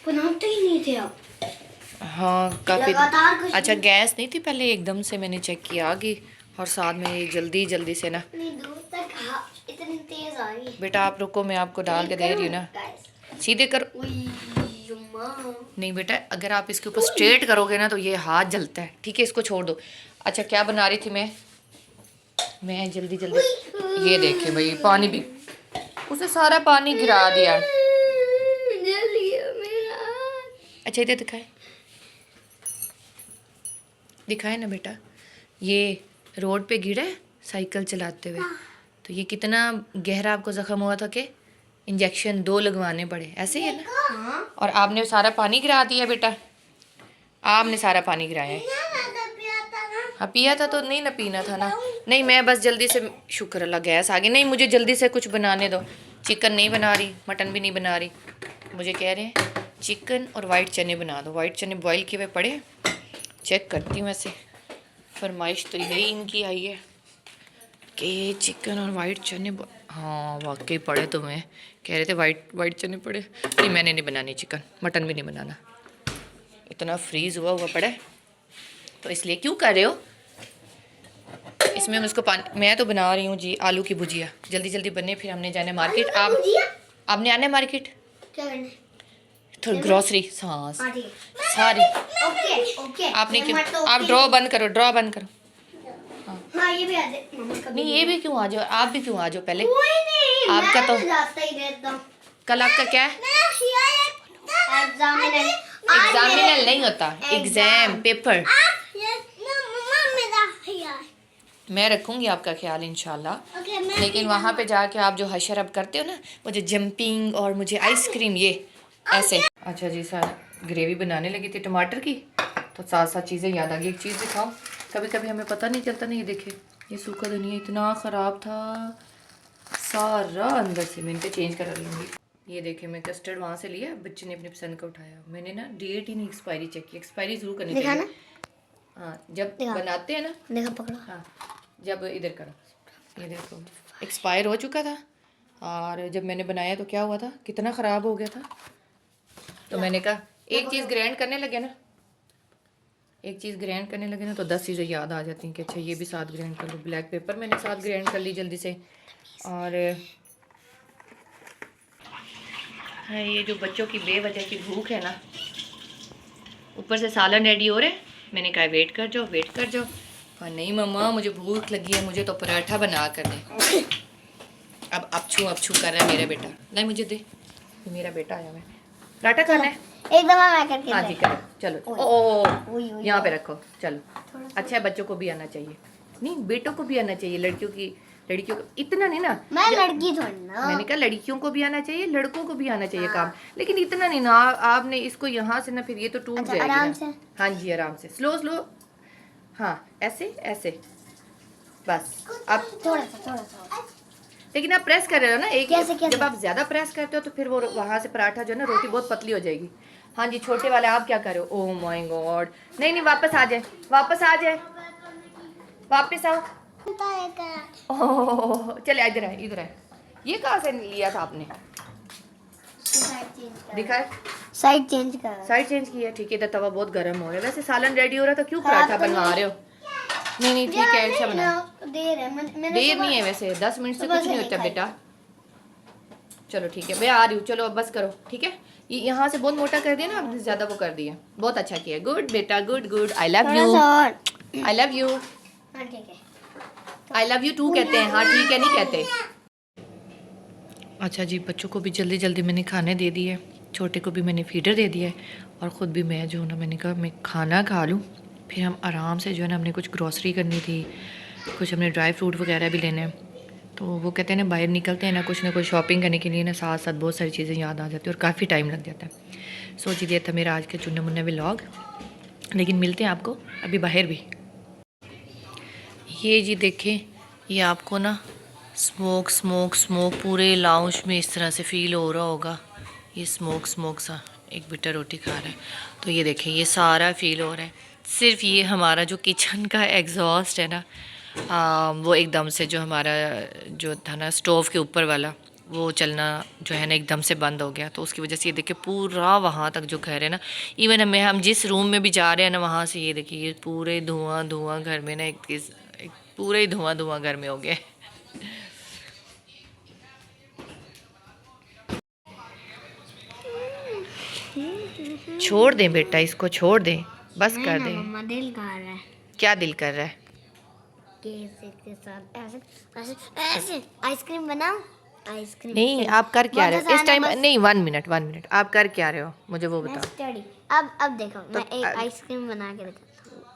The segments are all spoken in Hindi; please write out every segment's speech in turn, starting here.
बनाते ही नहीं थे आप। हाँ काफ़ी। लगातार कुछ अच्छा गैस नहीं थी पहले, एकदम से मैंने चेक किया आ गई, और साथ में जल्दी जल्दी से ना। इतनी दूर तक इतनी तेज आ रही है। बेटा आप रुको, मैं आपको डाल के दे रही हूँ ना, सीधे कर। नहीं बेटा, अगर आप इसके ऊपर स्ट्रेट करोगे ना तो ये हाथ जलता है, ठीक है इसको छोड़ दो। अच्छा क्या बना रही थी मैं जल्दी जल्दी, ये देखे भाई पानी भी, उसे सारा पानी गिरा दिया। अच्छा इधर दिखाए ना बेटा, ये रोड पे गिरा है साइकिल चलाते हुए, तो ये कितना गहरा आपको ज़ख्म हुआ था कि इंजेक्शन 2 लगवाने पड़े, ऐसे ही है ना। और आपने सारा पानी गिरा दिया बेटा, आपने सारा पानी गिराया है। हाँ पिया था तो नहीं ना पीना था ना। नहीं मैं बस जल्दी से, शुक्र अल्लाह गैस आ गई। नहीं मुझे जल्दी से कुछ बनाने दो, चिकन नहीं बना रही, मटन भी नहीं बना रही, मुझे कह रहे हैं चिकन और वाइट चने बना दो। वाइट चने बॉईल किए हुए पड़े, चेक करती हूँ वैसे, फरमाइश तो यही इनकी आई है कि चिकन और वाइट चने। हाँ वाकई पड़े, तो मैं कह रहे थे वाइट चने पड़े। नहीं मैंने नहीं बनानी चिकन, मटन भी नहीं बनाना, इतना फ्रीज़ हुआ पड़ा है, तो इसलिए क्यों कर रहे हो इसमें हम इसको पानी। मैं तो बना रही हूँ जी आलू की भुजिया, जल्दी जल्दी बने, फिर हमने जाना मार्केट। आपने आना है मार्केट, क्या करना है? थोड़ी ग्रोसरी सांस हाँ, ठीक है। सारी। ओके आपने क्यों, आप ड्रॉ बंद करो, ड्रॉ बंद करो। हाँ ये भी आ दे मम्मा का। नहीं ये भी क्यों आ जाओ, आप भी क्यों आ जाओ पहले। कोई नहीं, आपका मैं तो जाता ही रहता हूँ। कल आपका क्या है, एग्जामिनल नहीं होता, एग्जाम पेपर। मैं रखूंगी आपका ख्याल इंशाल्लाह, लेकिन वहाँ पे जाके आप जो हशर अब करते हो ना, मुझे जंपिंग और मुझे आइसक्रीम, ये ऐसे। अच्छा जी सर, ग्रेवी बनाने लगी थी टमाटर की, तो साथ साथ चीज़ें याद आ गई। एक चीज़ दिखाओ, कभी कभी हमें पता नहीं चलता ना। ये देखे, ये सूखा धनिया इतना ख़राब था, सारा अंदर से। मैं इनको चेंज करा लूँगी। ये देखे, मैं कस्टर्ड वहाँ से लिया, बच्चे ने अपनी पसंद का उठाया, मैंने ना डेट ही नहीं एक्सपायरी चेक की। एक्सपायरी ज़रूर करनी चाहिए। हाँ जब बनाते हैं ना, देखा पकड़ो। हाँ जब इधर करो, ये देखो एक्सपायर हो चुका था, और जब मैंने बनाया तो क्या हुआ था, कितना ख़राब हो गया था। तो मैंने कहा एक चीज़ ग्राइंड करने लगे ना, एक चीज़ ग्राइंड करने लगे ना तो 10 चीज़ें याद आ जाती हैं कि अच्छा ये भी साथ ग्राइंड कर लो। ब्लैक पेपर मैंने साथ ग्राइंड कर ली जल्दी से। और ये जो बच्चों की बेवजह की भूख है ना, ऊपर से सालन रेडी हो रहे, मैंने कहा वेट कर जाओ वेट कर जाओ, और नहीं मम्मा मुझे भूख लगी है, मुझे तो पराठा बना कर दे। अब अपछू कर रहा है मेरा बेटा, नहीं मुझे दे, मेरा बेटा आया, मैं पराठा खाना है। एक दफा मैं करके हाँ जी करो, चलो। ओ यहाँ पे रखो, चलो। अच्छा है, बच्चों को भी आना चाहिए, नहीं बेटों को भी आना चाहिए, लड़कियों को इतना नहीं ना। मैं लड़की थोड़ी ना। मैंने कहा लड़कियों को भी आना चाहिए, लड़कों को भी आना चाहिए काम, लेकिन इतना नहीं ना। आपने इसको यहाँ से ना, फिर ये तो टूट जाएगी आराम ना। से। हाँ जी आराम से, स्लो स्लो, हाँ ऐसे ऐसे बस। अब थोड़ा सा लेकिन आप प्रेस कर रहे हो ना एक, कैसे? जब आप ज्यादा प्रेस करते हो तो फिर वो वहां से पराठा जो है ना, रोटी बहुत पतली हो जाएगी। हाँ जी छोटे वाले आप क्या कर रहे हो, ओह माय गॉड। नहीं नहीं वापस आ जाए, वापस आ जाए, वापस आओ। ओह चले इधर है, इधर है। ये कहाँ से लिया था आपने, दिखाए। साइड चेंज कर। साइड चेंज किया, ठीक है। तो तवा बहुत गर्म हो रहा है, वैसे सालन रेडी हो रहा था, क्यों पराठा बनवा रहे हो। नहीं नहीं ठीक है, अच्छा बना। देर है, मैंने देर नहीं है वैसे, 10 मिनट से कुछ नहीं होता बेटा। चलो ठीक है, मैं आ रही हूँ, चलो अब बस करो, ठीक है। ये यहाँ से बहुत मोटा कर दिया ना, अब ज़्यादा वो कर दिया। बहुत अच्छा किया, गुड बेटा good good, I love you, I love you, I love you too कहते हैं, हाँ ठीक है नहीं कहते। अच्छा जी, बच्चों को भी जल्दी जल्दी मैंने खाने दे दिए, छोटे को भी मैंने फीडर दे दिया है, और ख़ुद भी मैं जो ना, मैंने कहा मैं खाना खा लूँ, फिर हम आराम से जो है ना, हमने कुछ ग्रॉसरी करनी थी, कुछ हमने ड्राई फ्रूट वगैरह भी लेने हैं। तो वो कहते हैं ना बाहर निकलते हैं ना कुछ शॉपिंग करने के लिए ना, साथ साथ बहुत सारी चीज़ें याद आ जाती है और काफ़ी टाइम लग जाता है। सोच ही दिया था मेरा आज के चुन्ना मुन्ना व्लॉग, लेकिन मिलते हैं आपको अभी बाहर भी। ये जी देखें, ये आपको ना स्मोक स्मोक स्मोक पूरे लाउंज में इस तरह से फील हो रहा होगा। ये स्मोक स्मोक सा, एक बिटर रोटी खा रहा है, तो ये देखें ये सारा फील हो रहा है। सिर्फ ये हमारा जो किचन का एग्जॉस्ट है ना, वो एकदम से जो हमारा जो था ना स्टोव के ऊपर वाला, वो चलना जो है ना एकदम से बंद हो गया, तो उसकी वजह से ये देखिए पूरा वहाँ तक जो घर है ना, इवन हम जिस रूम में भी जा रहे हैं ना वहाँ से ये देखिए ये पूरे धुआं धुआं घर में ना एक पूरे ही धुआं धुआं घर में हो गया। छोड़ दें बेटा, इसको छोड़ दें, बस कर दें। मम्मा दिल कर रहा है क्या दिल कर रहा है? केक के साथ ऐसे ऐसे ऐसे आइसक्रीम बनाओ। आइसक्रीम नहीं, आप कर क्या रहे हो बहुत इस टाइम? आसान है, नहीं, 1 मिनट, आप कर क्या रहे हो मुझे वो बस बताओ। स्टडी। अब देखो मैं एक आइसक्रीम बना के दिखाता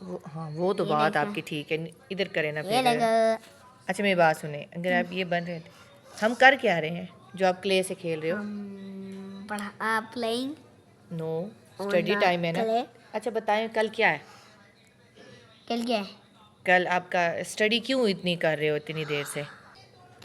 वो हाँ, वो तो ये बात देखो। आपकी ठीक है, इधर करें ना हूँ। ये फिर। देखो अच्छा मेरी बात सुने, अगर आप ये बन रहे थे, हम कर क्या रहे हैं जो आप क्ले से खेल रहे हो? पढ़ा प्लेइंग। नो, स्टडी टाइम है ना। क्ले अच्छा बताएं कल क्या है? कल क्या है? कल आपका स्टडी क्यों इतनी कर रहे हो इतनी देर से?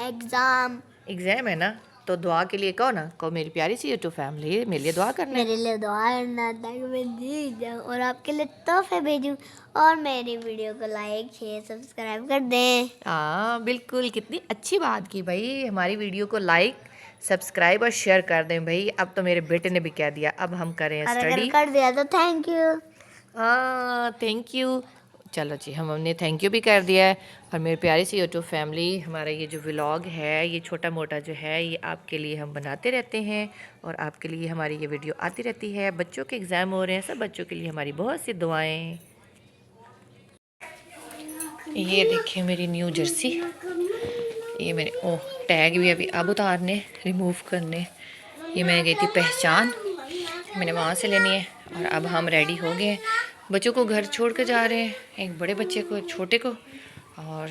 एग्जाम। एग्जाम है ना, तो दुआ के लिए कहो ना, कहो मेरी प्यारी सी यूट्यूब फैमिली मेरे लिए दुआ करना है। मेरे लिए दुआ करना ताकि मैं जीत जाऊँ और आपके लिए तोहफे भेजूँ, और मेरी वीडियो को लाइक शेयर सब्सक्राइब कर दें। हाँ बिल्कुल, कितनी अच्छी बात की भाई, हमारी वीडियो को लाइक सब्सक्राइब और शेयर कर दें भाई। अब तो मेरे बेटे ने भी कह दिया, अब हम करें और अगर स्टडी। कर दिया तो थैंक यू। हाँ थैंक यू। चलो जी, हमने थैंक यू भी कर दिया है। और मेरी प्यारी सी यूट्यूब फैमिली, हमारा ये जो व्लॉग है ये छोटा मोटा जो है ये आपके लिए हम बनाते रहते हैं, और आपके लिए हमारी ये वीडियो आती रहती है। बच्चों के एग्ज़ाम हो रहे हैं, सब बच्चों के लिए हमारी बहुत सी दुआएं। ये देखिए मेरी न्यू जर्सी, ये मेरे टैग भी अभी अब उतारने रिमूव करने। ये मैं गई थी पहचान, मैंने वहाँ से लेनी है, और अब हम रेडी हो गए हैं। बच्चों को घर छोड़ के जा रहे हैं, एक बड़े बच्चे को एक छोटे को। और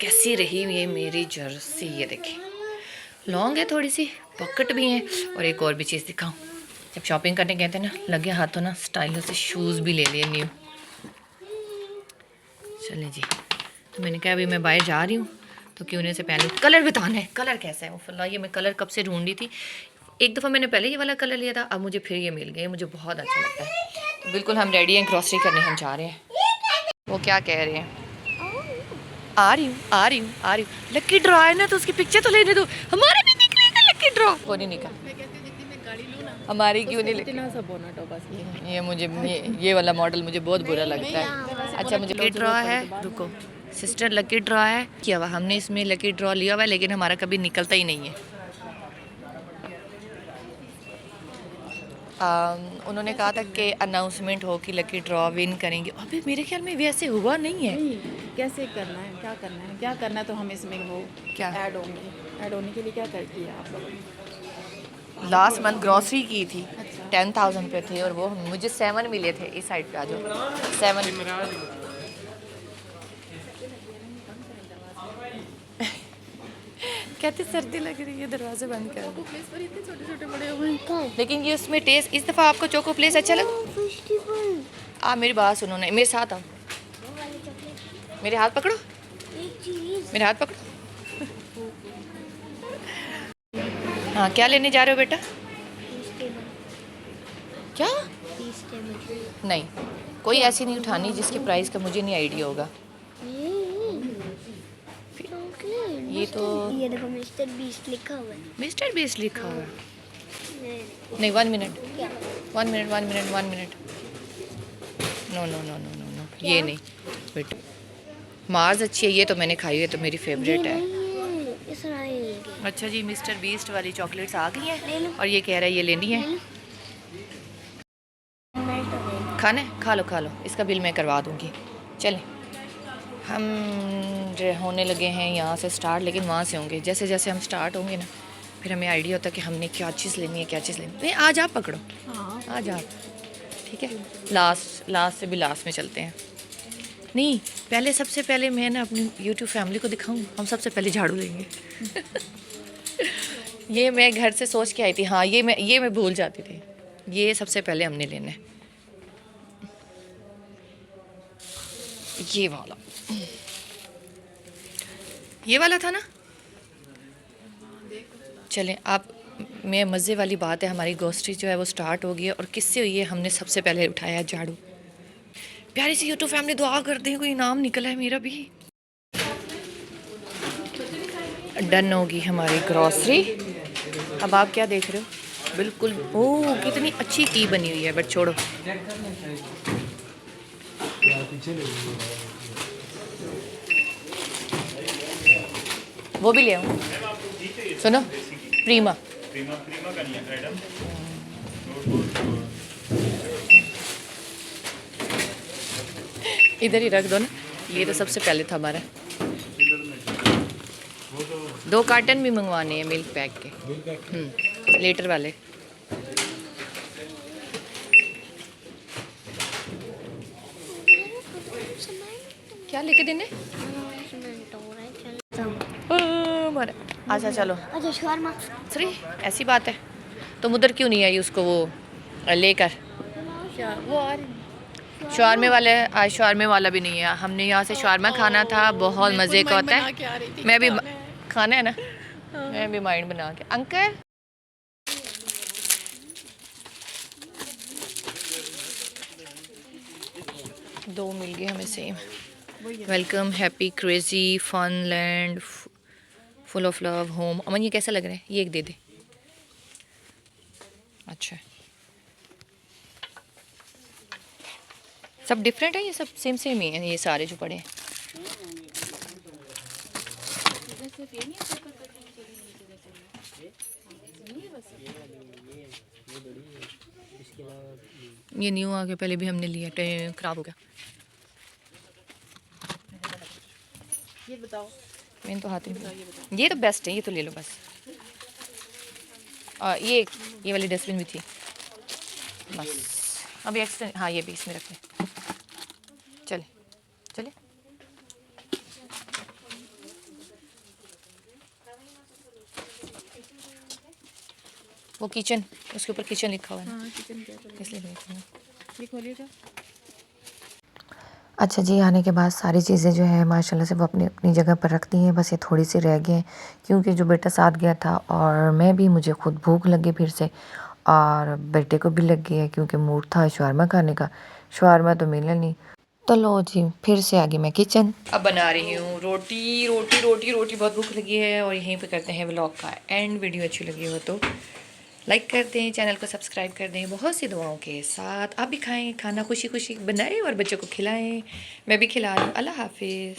कैसी रही ये मेरी जर्सी, ये देखिए लॉन्ग है थोड़ी सी, पॉकेट भी है। और एक और भी चीज़ दिखाऊं, जब शॉपिंग करने गए थे ना, लगे हाथों ना स्टाइलों से शूज़ भी ले लिए न्यू। चले जी, तो मैंने कहा अभी मैं बाहर जा रही हूँ तो क्यों नहीं से पहन लूँ। कलर बताना है, कलर कैसा है वो फिलहाल, ये मैं कलर कब से ढूंढी थी। एक दफ़ा मैंने पहले ये वाला कलर लिया था, अब मुझे फिर ये मिल गया, मुझे बहुत अच्छा लगता है। तो बिल्कुल हम रेडी हैं, ग्रॉसरी करने हम जा रहे हैं। वो क्या कह रहे हैं? आ रही हूँ आ रही हूँ आ रही हूँ। लकी ड्रॉ है ना, तो उसकी पिक्चर तो लेने दो, हमारे भी निकलेगा लकी ड्रॉ। वो नहीं निकल, हमारी क्यों नहीं निकली? ये मुझे ये वाला मॉडल मुझे बहुत बुरा लगता है। अच्छा मुझे लकी ड्रॉ है, रुको सिस्टर, लकी ड्रॉ है क्या हुआ, हमने इसमें लकी ड्रॉ लिया हुआ है लेकिन हमारा कभी निकलता ही नहीं है। उन्होंने कहा था कि अनाउंसमेंट हो कि लकी ड्रॉ विन करेंगे। अबे मेरे ख्याल में वैसे हुआ नहीं है। कैसे करना है, क्या करना है, क्या करना है, तो हम इसमें वो क्या ऐड होने के लिए क्या कर किया आप लोगों ने? लास्ट मंथ ग्रॉसरी की थी, 10,000 पे थे, और वो मुझे 7 मिले थे। इस साइड पे आ जाओ, 7। कहते सर्दी लग रही है, दरवाजे बंद कर दो। प्लेस पर इतने छोटे छोटे बड़े हुए। लेकिन ये उसमें टेस्ट, इस दफ़ा आपको चोको प्लेस अच्छा लगा? आप मेरी बात सुनो ना, मेरे साथ आओ, मेरे हाथ पकड़ो, मेरे हाथ पकड़ो। हाँ क्या लेने जा रहे हो बेटा? क्या? नहीं, कोई ऐसी नहीं उठानी जिसके प्राइस का मुझे नहीं आइडिया होगा। ये तो ये देखो मिस्टर बीस्ट लिखा हुआ है। मिस्टर बीस्ट लिखा हुआ है। नहीं 1 minute, 1 minute, 1 minute, 1 minute. No no no no no no, ये नहीं बेटा। मार्स अच्छी है, ये तो मैंने खाई है, तो मेरी फेवरेट है। अच्छा जी, मिस्टर बीस्ट वाली चॉकलेट्स आ गई हैं, और ये कह रहा है ये लेनी है। खाना है, खा लो, इसका बिल मैं करवा दूँगी। चलें, हम होने लगे हैं यहाँ से स्टार्ट, लेकिन वहाँ से होंगे। जैसे जैसे हम स्टार्ट होंगे ना, फिर हमें आइडिया होता है कि हमने क्या चीज़ लेनी है, क्या चीज़ लेनी है। नहीं आज आप पकड़ो, आज आप, ठीक है। लास्ट से भी लास्ट में चलते हैं। नहीं पहले, सबसे पहले मैं ना अपनी यूट्यूब फैमिली को दिखाऊं, हम सबसे पहले झाड़ू लेंगे। ये मैं घर से सोच के आई थी। हाँ ये मैं भूल जाती थी, ये सबसे पहले हमने लेना है, ये वाला था ना। चलें आप, मैं मज़े वाली बात है, हमारी ग्रोसरी जो है वो स्टार्ट हो गई है, और किससे हुई है? हमने सबसे पहले उठाया झाड़ू। प्यारी सी यूट्यूब फैमिली दुआ करते हैं कोई इनाम निकला है मेरा भी। डन होगी हमारी ग्रॉसरी। अब आप क्या देख रहे हो? बिल्कुल, ओह कितनी अच्छी टी बनी हुई है, बट छोड़ो। वो भी ले आओ। सुनो, प्रीमा इधर ही रख दो ना, ये तो सबसे पहले था हमारा। 2 कार्टन भी मंगवाने हैं मिल्क पैक के, लीटर वाले। क्या लेके देने? अच्छा चलो। अच्छा शर्मा सॉरी, ऐसी बात है, तुम उधर क्यों नहीं आई उसको वो लेकर? क्या वो आ रही शवारमे वाले, आज शवारमे वाला भी नहीं है। हमने यहाँ से शवारमा खाना था, बहुत मज़े का होता है। मैं भी खाना है ना, मैं भी माइंड बना के। अंकल दो मिल गए हमें same. Welcome, happy, crazy, fun land, full of love, home. Aman ये कैसा लग रहा है? ये एक दे दे। अच्छा, सब डिफरेंट है, ये सब सेम सेम ही है ये सारे जो पड़े हैं। ये न्यू आ गया, पहले भी हमने लिया, खराब हो गया। ये बताओ। मैंने तो हाथ ही, ये तो बेस्ट है, ये तो ले लो बस। ये वाली डस्टबिन भी थी बस। अभी एक्स्ट्रा, हाँ ये भी इसमें रख लें। चले चले। वो किचन, उसके ऊपर किचन लिखा हुआ है ना, हाँ किचन क्या करो, इसलिए नहीं। ये खोलिएगा। अच्छा जी, आने के बाद सारी चीज़ें जो है माशाल्लाह से वो अपनी अपनी जगह पर रख दी हैं। बस ये थोड़ी सी रह गई हैं क्योंकि जो बेटा साथ गया था और मैं भी, मुझे खुद भूख लगी फिर से, और बेटे को भी लग गई है क्योंकि मूड था शवारमा खाने का। शवारमा तो मिला नहीं, तो लो जी फिर से आ गई मैं किचन। अब बना रही हूँ रोटी रोटी रोटी रोटी, बहुत भूख लगी है। और यहीं पे करते हैं व्लॉग का एंड। वीडियो अच्छी लगी हो तो लाइक कर दें, चैनल को सब्सक्राइब कर दें। बहुत सी दुआओं के साथ आप भी खाएं खाना, खुशी खुशी बनाएं और बच्चों को खिलाएं। मैं भी खिला रही हूँ। अल्लाह हाफिज़।